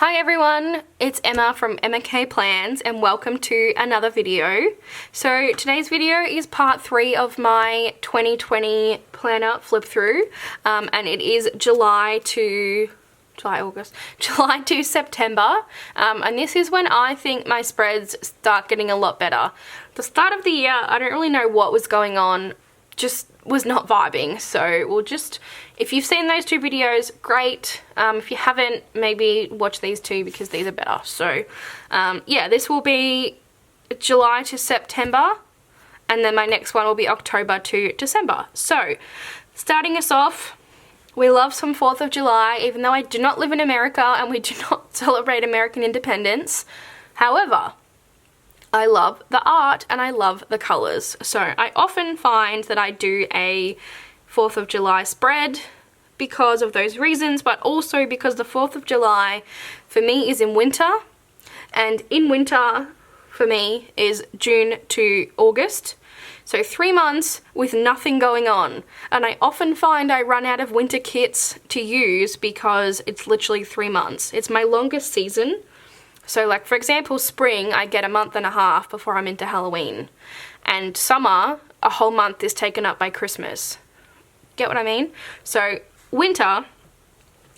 Hi everyone, it's Emma from Emma K Plans and welcome to another video. So today's video is part 3 of my 2020 planner flip through and it is July to September and this is when I think my spreads start getting a lot better. The start of the year, I don't really know what was going on, just was not vibing, so we'll just, if you've seen those two videos, great. If you haven't, maybe watch these two because these are better. So yeah, this will be July to September and then my next one will be October to December. So starting us off, we love some 4th of July, even though I do not live in America and we do not celebrate American independence. However, I love the art and I love the colours. So I often find that I do a 4th of July spread because of those reasons, but also because the 4th of July for me is in winter, and in winter for me is June to August. So 3 months with nothing going on, and I often find I run out of winter kits to use because it's literally 3 months. It's my longest season. So like for example, spring I get a month and a half before I'm into Halloween, and summer a whole month is taken up by Christmas. Get what I mean? So winter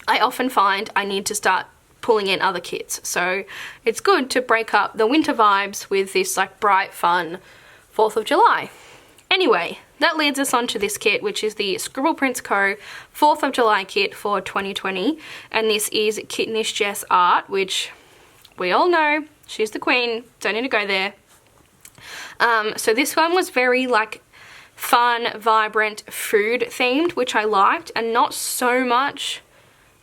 I often find I need to start pulling in other kits, so it's good to break up the winter vibes with this like bright fun 4th of July. Anyway, that leads us on to this kit, which is the Scribble Prints Co 4th of July kit for 2020, and this is Kittenish Jess art, which we all know, she's the queen, don't need to go there. So this one was very like fun, vibrant, food themed, which I liked, and not so much,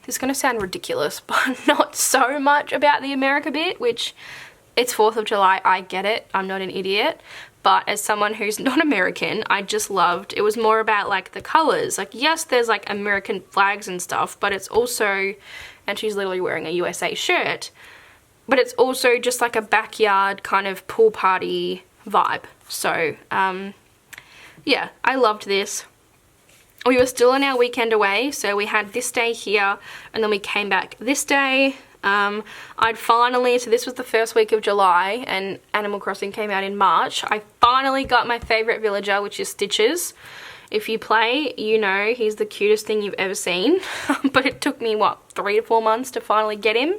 this is going to sound ridiculous, but not so much about the America bit, which it's 4th of July, I get it, I'm not an idiot, but as someone who's not American, I just loved, it was more about like the colours, like yes there's like American flags and stuff, but it's also, and she's literally wearing a USA shirt, but it's also just like a backyard kind of pool party vibe. So yeah, I loved this. We were still on our weekend away, so we had this day here and then we came back this day. I'd finally, so this was the first week of July and Animal Crossing came out in March. I finally got my favourite villager, which is Stitches. If you play, you know he's the cutest thing you've ever seen. But it took me, what, 3 to 4 months to finally get him.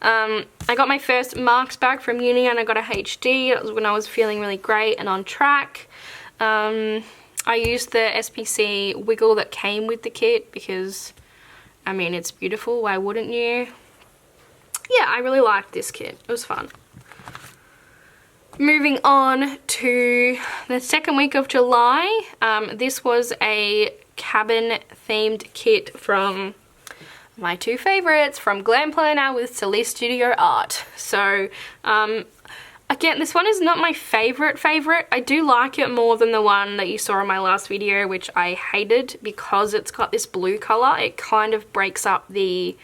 I got my first marks back from uni and I got a HD. That was when I was feeling really great and on track. I used the SPC wiggle that came with the kit because, I mean, it's beautiful. Why wouldn't you? Yeah, I really liked this kit. It was fun. Moving on to the second week of July. This was a cabin themed kit from my two favourites, from Glam Planner with Celeste Studio Art. So again, this one is not my favourite. I do like it more than the one that you saw in my last video, which I hated because it's got this blue colour. It kind of breaks up the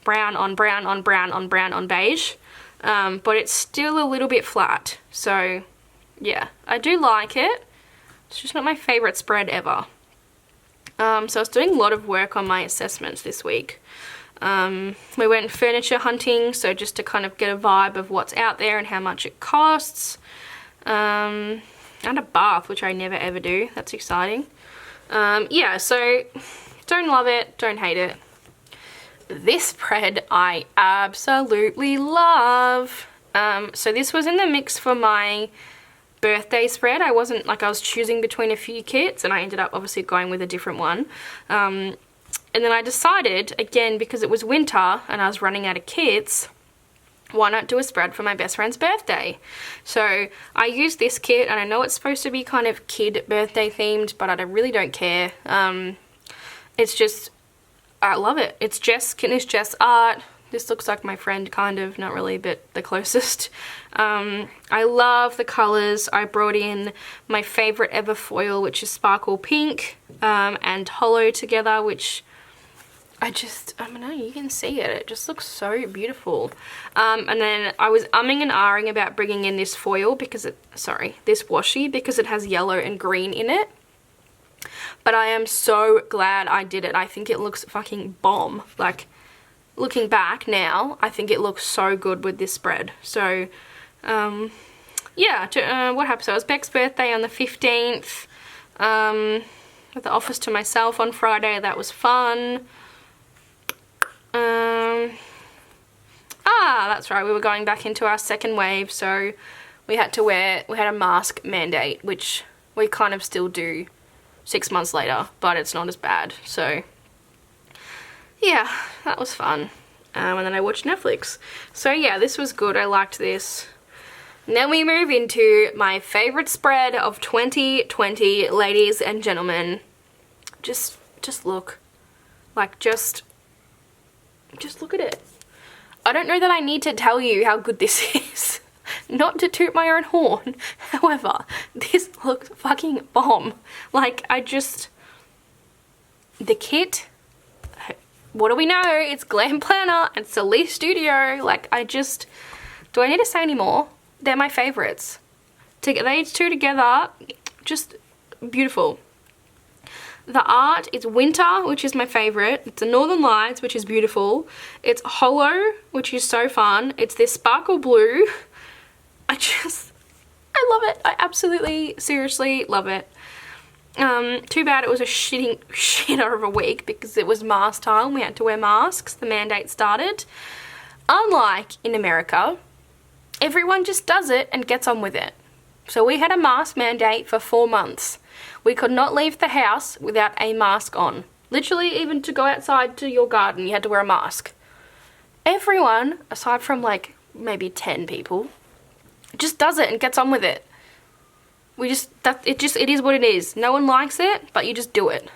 brown on brown on brown on brown on beige, but it's still a little bit flat. So yeah, I do like it. It's just not my favourite spread ever. So I was doing a lot of work on my assessments this week. We went furniture hunting, so just to kind of get a vibe of what's out there and how much it costs. And a bath, which I never ever do. That's exciting. Yeah, so don't love it, don't hate it. This spread I absolutely love. So this was in the mix for my birthday spread. I wasn't like, I was choosing between a few kits and I ended up obviously going with a different one. And then I decided, again, because it was winter and I was running out of kits, why not do a spread for my best friend's birthday? So I used this kit, and I know it's supposed to be kind of kid birthday themed, but I really don't care. It's just, I love it. It's Kittenish Jess art. This looks like my friend, kind of, not really, but the closest. I love the colours. I brought in my favourite ever foil, which is Sparkle Pink, and Hollow together, which I don't know, you can see it. It just looks so beautiful. And then I was umming and ahhing about bringing in this foil because this washi, because it has yellow and green in it. But I am so glad I did it. I think it looks fucking bomb. Like, looking back now, I think it looks so good with this spread. So, yeah, what happened? So it was Beck's birthday on the 15th. At the office to myself on Friday. That was fun. That's right. We were going back into our second wave, so we had a mask mandate, which we kind of still do 6 months later, but it's not as bad. So, yeah, that was fun. And then I watched Netflix. So, yeah, this was good. I liked this. And then we move into my favorite spread of 2020, ladies and gentlemen. Just look. Like, just look at it. I don't know that I need to tell you how good this is. Not to toot my own horn. However, this looks fucking bomb. Like, the kit, what do we know? It's Glam Planner and Solis Studio. Like, do I need to say any more? They're my favorites. These two together, just beautiful. The art is Winter, which is my favorite. It's the Northern Lights, which is beautiful. It's Hollow, which is so fun. It's this sparkle blue. I love it. I absolutely, seriously love it. Too bad it was a shitter of a week because it was mask time. We had to wear masks. The mandate started. Unlike in America, everyone just does it and gets on with it. So we had a mask mandate for 4 months. We could not leave the house without a mask on. Literally, even to go outside to your garden, you had to wear a mask. Everyone, aside from like maybe 10 people, just does it and gets on with it. It is what it is. No one likes it, but you just do it.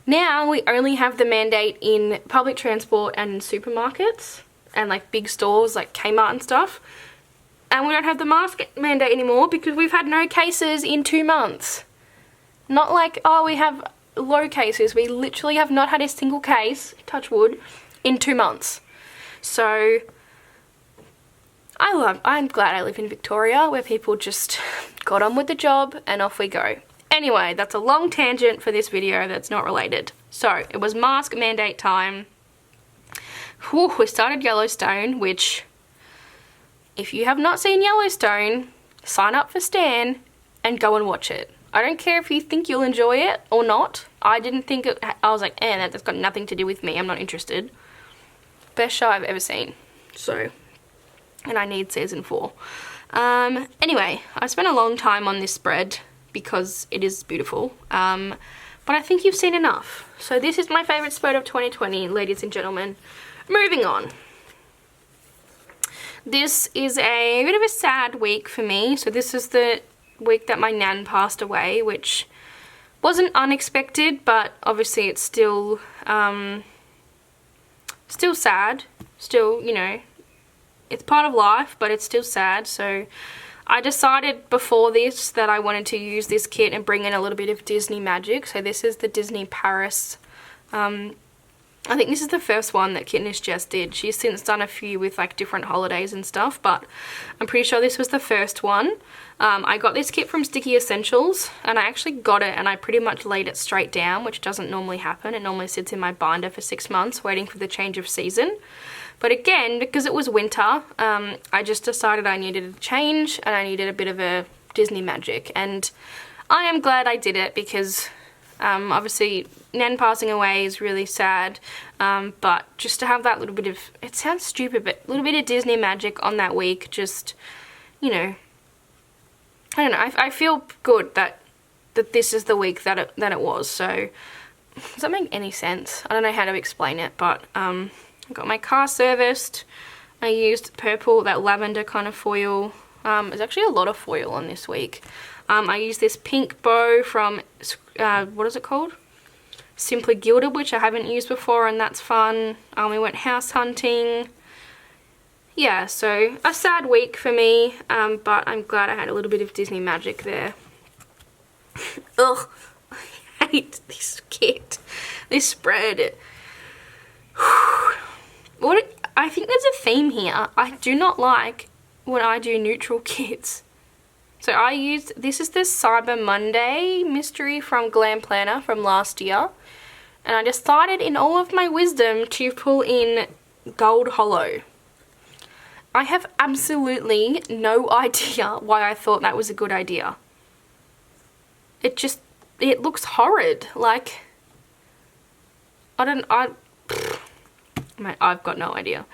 Now we only have the mandate in public transport and in supermarkets and like big stores like Kmart and stuff. And we don't have the mask mandate anymore because we've had no cases in 2 months. Not like, oh, we have low cases. We literally have not had a single case, touch wood, in 2 months. So, I'm glad I live in Victoria where people just got on with the job and off we go. Anyway, that's a long tangent for this video that's not related. So, it was mask mandate time. Whew, we started Yellowstone, which, if you have not seen Yellowstone, sign up for Stan and go and watch it. I don't care if you think you'll enjoy it or not. I didn't think it, I was like, that's got nothing to do with me. I'm not interested. Best show I've ever seen. So, and I need season 4. Anyway, I spent a long time on this spread because it is beautiful. But I think you've seen enough. So this is my favorite spread of 2020, ladies and gentlemen. Moving on. This is a bit of a sad week for me. So this is the week that my nan passed away, which wasn't unexpected, but obviously it's still sad. Still, you know, it's part of life, but it's still sad. So I decided before this that I wanted to use this kit and bring in a little bit of Disney magic. So this is the Disney Paris. I think this is the first one that Kitnish Jess did. She's since done a few with like different holidays and stuff, but I'm pretty sure this was the first one. I got this kit from Sticky Essentials, and I actually got it and I pretty much laid it straight down, which doesn't normally happen. It normally sits in my binder for 6 months waiting for the change of season. But again, because it was winter, I just decided I needed a change and I needed a bit of a Disney magic. And I am glad I did it because obviously Nan passing away is really sad, but just to have that little bit of, it sounds stupid, but a little bit of Disney magic on that week, just, you know, I don't know, I feel good that this is the week that it was. So does that make any sense? I don't know how to explain it, but I got my car serviced. I used purple, that lavender kind of foil. There's actually a lot of foil on this week. I used this pink bow from, what is it called? Simply Gilded, which I haven't used before, and that's fun. We went house hunting. Yeah, so a sad week for me, but I'm glad I had a little bit of Disney magic there. Ugh, I hate this kit, this spread. I think there's a theme here. I do not like when I do neutral kits. So I used, this is the Cyber Monday mystery from Glam Planner from last year. And I decided in all of my wisdom to pull in Gold Hollow. I have absolutely no idea why I thought that was a good idea. It looks horrid. Like, I've got no idea.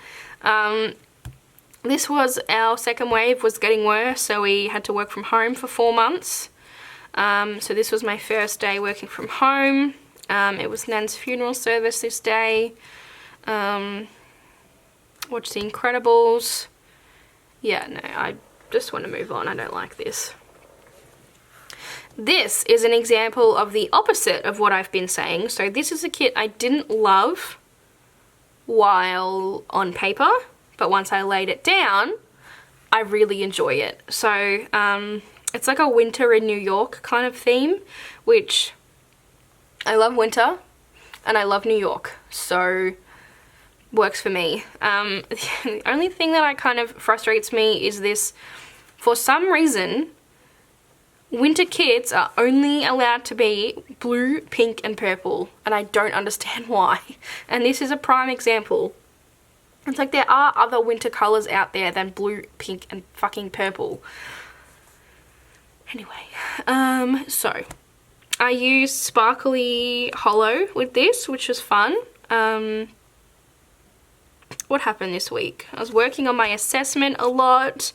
This was our second wave was getting worse, so we had to work from home for 4 months. So this was my first day working from home. It was Nan's funeral service this day. Watched The Incredibles. Yeah, no, I just want to move on. I don't like this. This is an example of the opposite of what I've been saying. So this is a kit I didn't love while on paper, but once I laid it down, I really enjoy it. So it's like a winter in New York kind of theme, which I love winter and I love New York, so works for me. The only thing that kind of frustrates me is this, for some reason, winter kits are only allowed to be blue, pink and purple, and I don't understand why. And this is a prime example. It's like there are other winter colours out there than blue, pink and fucking purple. Anyway, so I used Sparkly Hollow with this, which was fun. What happened this week? I was working on my assessment a lot.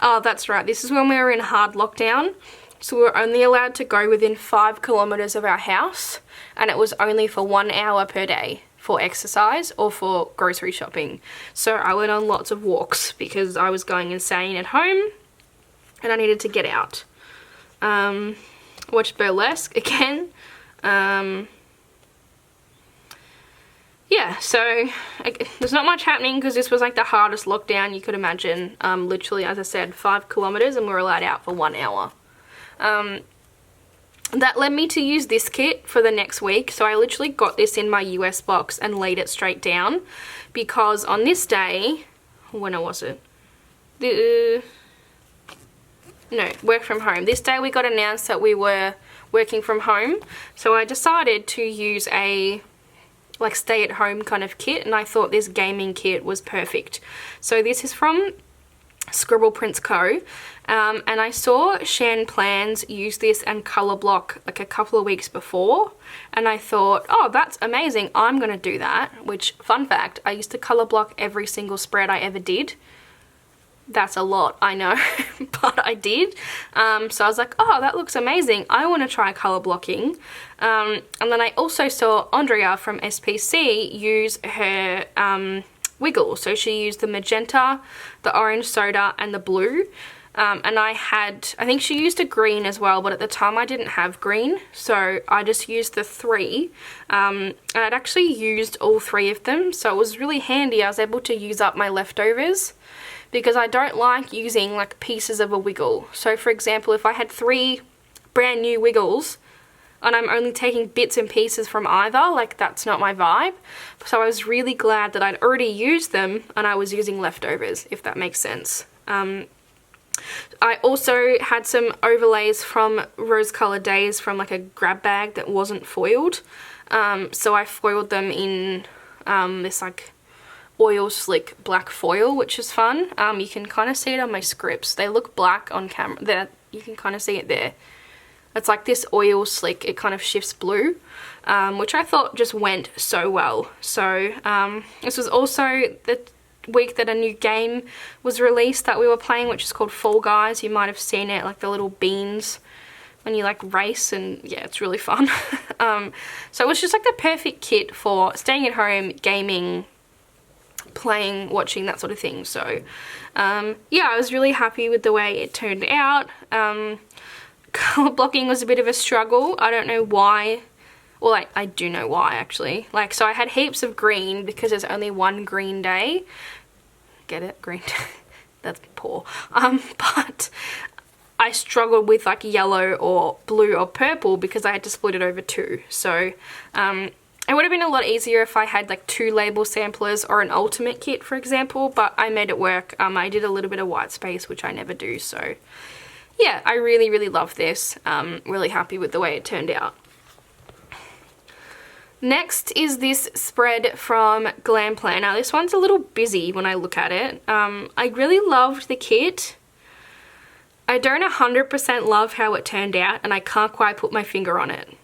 Oh, that's right. This is when we were in hard lockdown. So we were only allowed to go within 5 kilometers of our house, and it was only for 1 hour per day for exercise or for grocery shopping. So I went on lots of walks because I was going insane at home and I needed to get out. Watched Burlesque again. Yeah, so there's not much happening because this was like the hardest lockdown you could imagine. Literally, as I said, 5 kilometers and we were allowed out for 1 hour. That led me to use this kit for the next week. So I literally got this in my US box and laid it straight down because on this day, when was it? No, work from home. This day we got announced that we were working from home. So I decided to use a like stay at home kind of kit, and I thought this gaming kit was perfect. So this is from Scribble Prints Co. And I saw Shan Plans use this and colour block like a couple of weeks before, and I thought, oh, that's amazing, I'm gonna do that. Which, fun fact, I used to colour block every single spread I ever did. That's a lot, I know, but I did. So I was like, oh, that looks amazing, I want to try colour blocking. And then I also saw Andrea from SPC use her wiggle. So she used the magenta, the orange soda and the blue. And I think she used a green as well, but at the time I didn't have green, so I just used the 3. And I'd actually used all 3 of them, so it was really handy. I was able to use up my leftovers because I don't like using like pieces of a wiggle. So for example, if I had 3 brand new wiggles and I'm only taking bits and pieces from either, like that's not my vibe. So I was really glad that I'd already used them and I was using leftovers, if that makes sense. I also had some overlays from Rose Colour Days from like a grab bag that wasn't foiled. So I foiled them in this like oil slick black foil, which is fun. You can kind of see it on my scripts. They look black on camera. There, you can kind of see it there. It's like this oil slick, it kind of shifts blue, which I thought just went so well. So this was also the week that a new game was released that we were playing, which is called Fall Guys. You might have seen it, like the little beans when you like race, and yeah, it's really fun. So it was just like the perfect kit for staying at home, gaming, playing, watching, that sort of thing. So yeah, I was really happy with the way it turned out. Colour blocking was a bit of a struggle. I don't know why. Well, I do know why actually. Like, so I had heaps of green because there's only 1 green day. Get it? Green. That's poor. But I struggled with like yellow or blue or purple because I had to split it over 2. So it would have been a lot easier if I had like 2 label samplers or an ultimate kit, for example, but I made it work. I did a little bit of white space, which I never do. So yeah, I really, really love this. Really happy with the way it turned out. Next is this spread from Glam Planner. This one's a little busy when I look at it. I really loved the kit. I don't 100% love how it turned out, and I can't quite put my finger on it.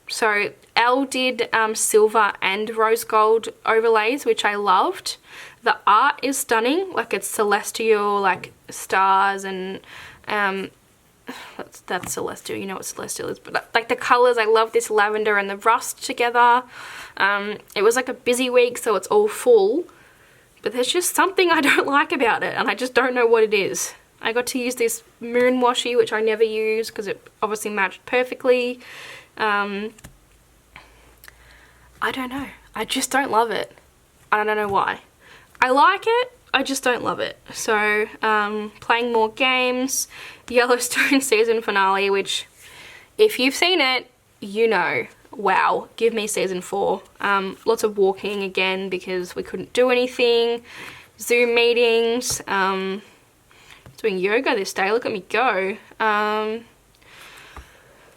So Elle did silver and rose gold overlays, which I loved. The art is stunning, like it's celestial, like stars and that's celestial, you know what celestial is, but like the colors, I love this lavender and the rust together. It was like a busy week, so it's all full, but there's just something I don't like about it, and I just don't know what it is. I got to use this moon washi, which I never use because it obviously matched perfectly. I don't know, I just don't love it. I don't know why. I like it, I just don't love it. So, playing more games, Yellowstone season finale, which if you've seen it, you know, wow, give me season 4. Lots of walking again because we couldn't do anything, Zoom meetings, doing yoga this day, look at me go.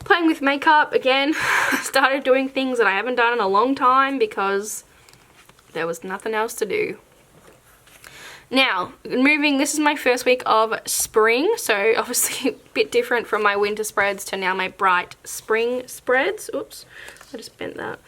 Playing with makeup again, started doing things that I haven't done in a long time because there was nothing else to do. Now, this is my first week of spring, so obviously a bit different from my winter spreads to now my bright spring spreads. Oops, I just bent that.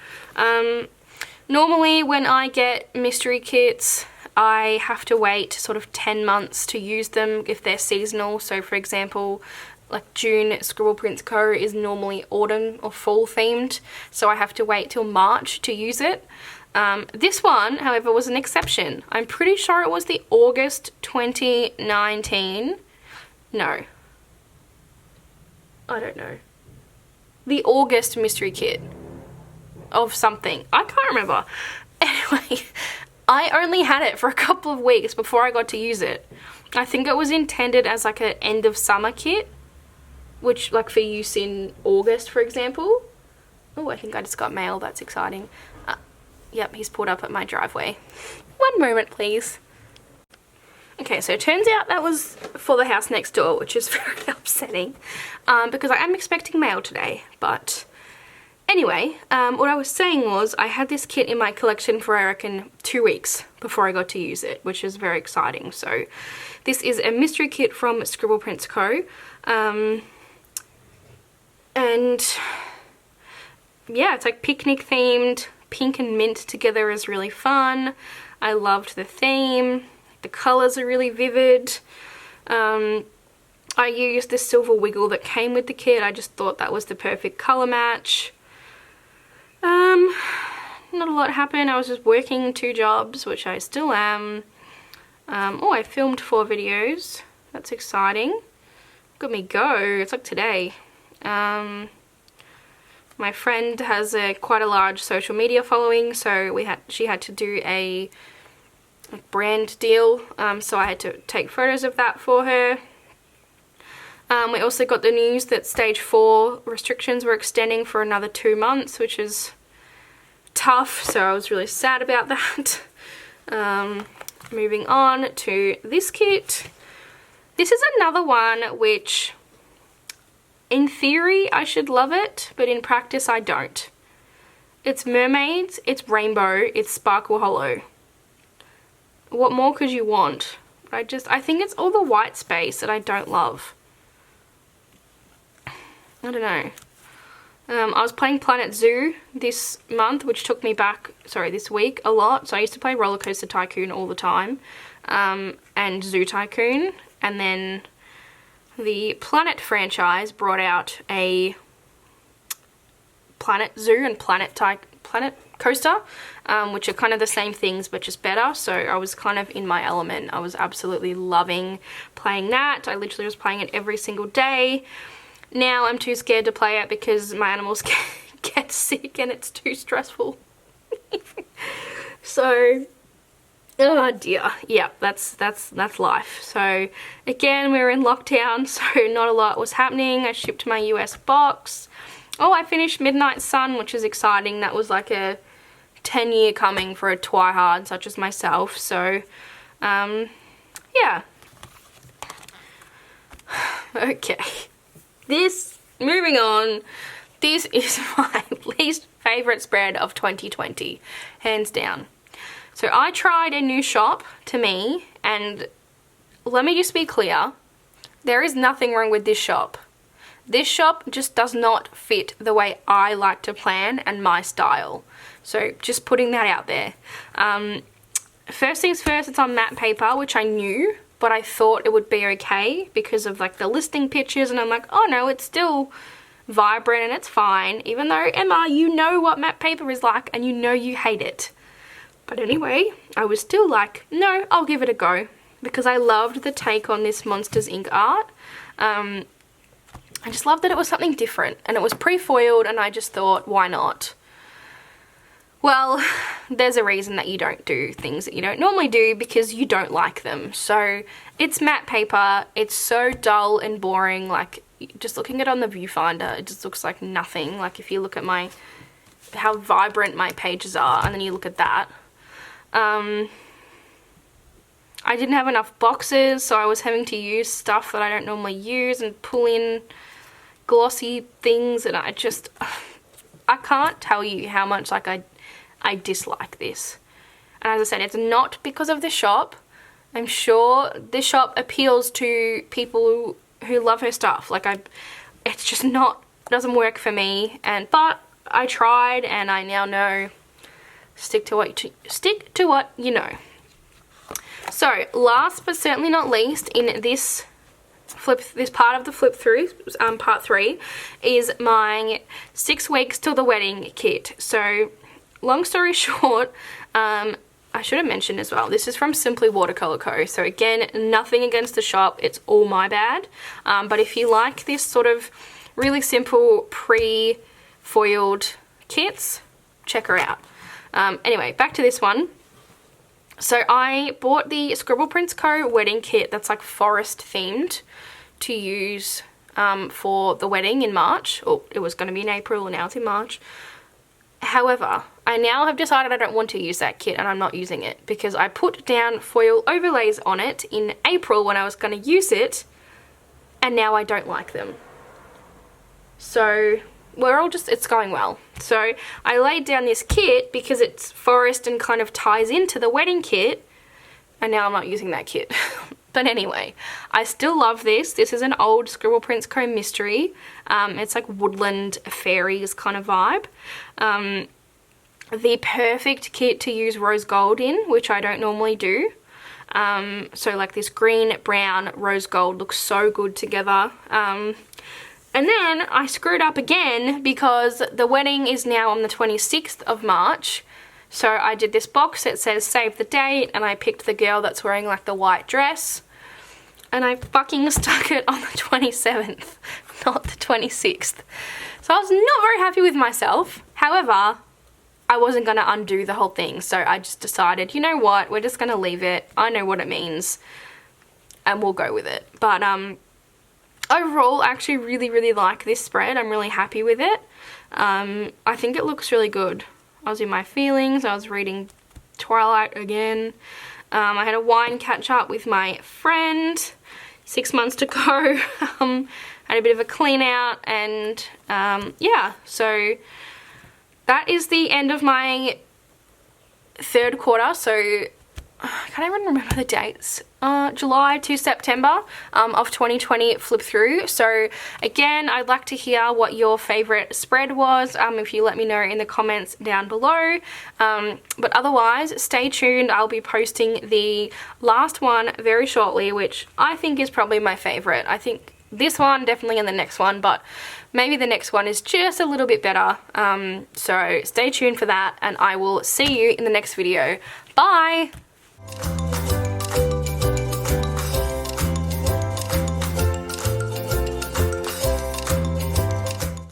Normally when I get mystery kits, I have to wait sort of 10 months to use them if they're seasonal. So for example, like June, Scribble Prints Co is normally autumn or fall themed, so I have to wait till March to use it. This one, however, was an exception. I'm pretty sure it was the August 2019. No. I don't know. The August mystery kit of something. I can't remember. Anyway, I only had it for a couple of weeks before I got to use it. I think it was intended as like an end of summer kit, which like for use in August, for example. Oh, I think I just got mail. That's exciting. Yep, he's pulled up at my driveway. One moment, please. Okay, so it turns out that was for the house next door, which is very upsetting because I am expecting mail today. But anyway, what I was saying was I had this kit in my collection for, I reckon, 2 weeks before I got to use it, which is very exciting. So this is a mystery kit from Scribble Prints Co. And yeah, it's like picnic themed. Pink and mint together is really fun. I loved the theme. The colours are really vivid. I used this silver wiggle that came with the kit. I just thought that was the perfect colour match. Not a lot happened. I was just working 2 jobs, which I still am. Oh, I filmed 4 videos. That's exciting. Look at me go. It's like today. My friend has quite a large social media following, so she had to do a brand deal, so I had to take photos of that for her. We also got the news that stage 4 restrictions were extending for another 2 months, which is tough, so I was really sad about that. Moving on to this kit. This is another one which, in theory, I should love it, but in practice, I don't. It's mermaids, it's rainbow, it's sparkle hollow. What more could you want? I think it's all the white space that I don't love. I don't know. I was playing Planet Zoo this month, which took me back, this week a lot. So I used to play Roller Coaster Tycoon all the time, and Zoo Tycoon, and then the Planet franchise brought out a Planet Zoo and Planet Coaster, which are kind of the same things but just better. So I was kind of in my element. I was absolutely loving playing that. I literally was playing it every single day. Now I'm too scared to play it because my animals get sick and it's too stressful. So, oh dear, yeah, that's life. So again, we were in lockdown, so not a lot was happening. I shipped my US box. Oh, I finished Midnight Sun, which is exciting. That was like a 10-year coming for a twihard such as myself. So, yeah. Okay. Moving on, this is my least favourite spread of 2020, hands down. So I tried a new shop to me, and let me just be clear, there is nothing wrong with this shop. This shop just does not fit the way I like to plan and my style. So just putting that out there. First things first, it's on matte paper, which I knew, but I thought it would be okay because of like the listing pictures, and I'm like, oh no, it's still vibrant and it's fine, even though, Emma, you know what matte paper is like and you know you hate it. But anyway, I was still like, no, I'll give it a go because I loved the take on this Monsters Inc. art. I just loved that it was something different, and it was pre-foiled, and I just thought, why not? Well, there's a reason that you don't do things that you don't normally do, because you don't like them. So it's matte paper, it's so dull and boring, like just looking at it on the viewfinder, it just looks like nothing. Like if you look at how vibrant my pages are, and then you look at that. I didn't have enough boxes, so I was having to use stuff that I don't normally use and pull in glossy things, and I can't tell you how much like I dislike this. And as I said, it's not because of the shop. I'm sure this shop appeals to people who love her stuff. Like it's just not, doesn't work for me. But I tried, and I now know, stick to what you know. So last but certainly not least, in this part of the flip through, part 3, is my 6 weeks till the wedding kit. So long story short, I should have mentioned as well, this is from Simply Watercolor Co. So again, nothing against the shop, it's all my bad. But if you like this sort of really simple pre-foiled kits, check her out. Anyway, back to this one. So I bought the Scribble Prints Co. wedding kit that's like forest themed to use for the wedding in March. Or it was going to be in April, and now it's in March. However, I now have decided I don't want to use that kit, and I'm not using it because I put down foil overlays on it in April when I was going to use it, and now I don't like them. So it's going well. So I laid down this kit because it's forest and kind of ties into the wedding kit, and now I'm not using that kit. But anyway, I still love this. This is an old Scribble Prints Co. mystery. It's like woodland fairies kind of vibe. The perfect kit to use rose gold in, which I don't normally do. So like this green, brown, rose gold looks so good together. And then I screwed up again because the wedding is now on the 26th of March. So I did this box that says save the date, and I picked the girl that's wearing like the white dress, and I fucking stuck it on the 27th, not the 26th. So I was not very happy with myself. However, I wasn't going to undo the whole thing, so I just decided, you know what, we're just going to leave it. I know what it means, and we'll go with it. But overall, I actually really like this spread. I'm really happy with it. I think it looks really good. I was in my feelings, I was reading Twilight again. I had a wine catch up with my friend, 6 months to go. Had a bit of a clean out, and yeah, so that is the end of my third quarter. So I can't even remember the dates. July to September of 2020 flip through. So again, I'd like to hear what your favorite spread was, if you let me know in the comments down below. But otherwise, stay tuned. I'll be posting the last one very shortly, which I think is probably my favorite. I think this one definitely, and the next one, but maybe the next one is just a little bit better. So stay tuned for that, and I will see you in the next video. Bye!